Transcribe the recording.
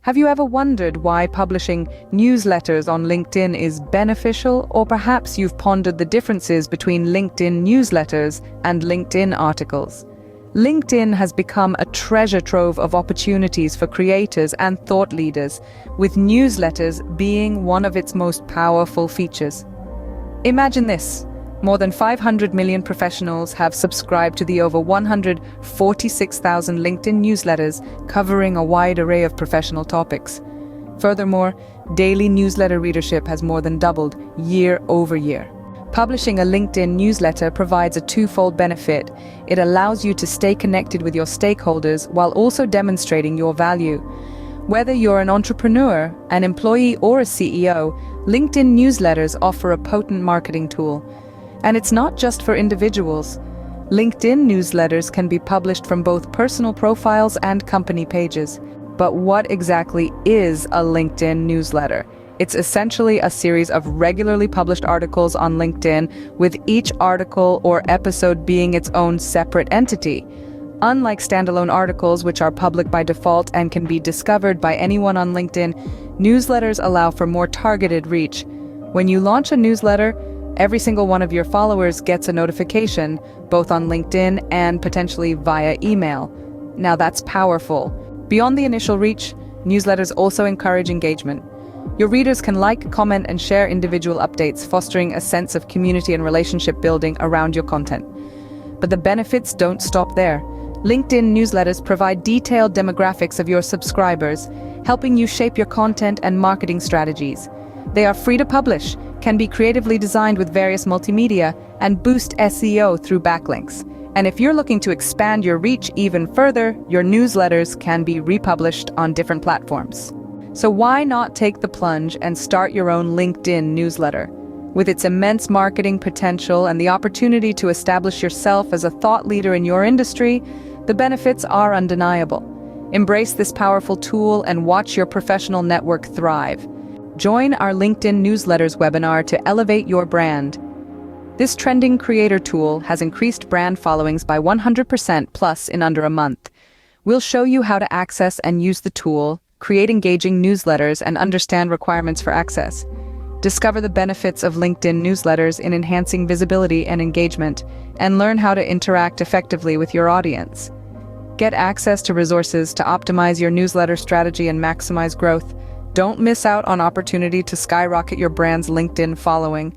Have you ever wondered why publishing newsletters on LinkedIn is beneficial? Or perhaps you've pondered the differences between LinkedIn newsletters and LinkedIn articles. LinkedIn has become a treasure trove of opportunities for creators and thought leaders, with newsletters being one of its most powerful features. Imagine this. More than 500 million professionals have subscribed to the over 146,000 LinkedIn newsletters covering a wide array of professional topics. Furthermore, daily newsletter readership has more than doubled year over year. Publishing a LinkedIn newsletter provides a twofold benefit. It allows you to stay connected with your stakeholders while also demonstrating your value. Whether you're an entrepreneur, an employee, or a CEO, LinkedIn newsletters offer a potent marketing tool. And it's not just for individuals. LinkedIn newsletters can be published from both personal profiles and company pages. But what exactly is a LinkedIn newsletter? It's essentially a series of regularly published articles on LinkedIn, with each article or episode being its own separate entity. Unlike standalone articles, which are public by default and can be discovered by anyone on LinkedIn, newsletters allow for more targeted reach. When you launch a newsletter, every single one of your followers gets a notification, both on LinkedIn and potentially via email. Now that's powerful. Beyond the initial reach, newsletters also encourage engagement. Your readers can like, comment, and share individual updates, fostering a sense of community and relationship building around your content. But the benefits don't stop there. LinkedIn newsletters provide detailed demographics of your subscribers, helping you shape your content and marketing strategies. They are free to publish, can be creatively designed with various multimedia, and boost SEO through backlinks. And if you're looking to expand your reach even further, your newsletters can be republished on different platforms. So why not take the plunge and start your own LinkedIn newsletter? With its immense marketing potential and the opportunity to establish yourself as a thought leader in your industry, the benefits are undeniable. Embrace this powerful tool and watch your professional network thrive. Join our LinkedIn newsletters webinar to elevate your brand. This trending creator tool has increased brand followings by 100% plus in under a month. We'll show you how to access and use the tool, create engaging newsletters, and understand requirements for access. Discover the benefits of LinkedIn newsletters in enhancing visibility and engagement, and learn how to interact effectively with your audience. Get access to resources to optimize your newsletter strategy and maximize growth. Don't miss out on opportunity to skyrocket your brand's LinkedIn following.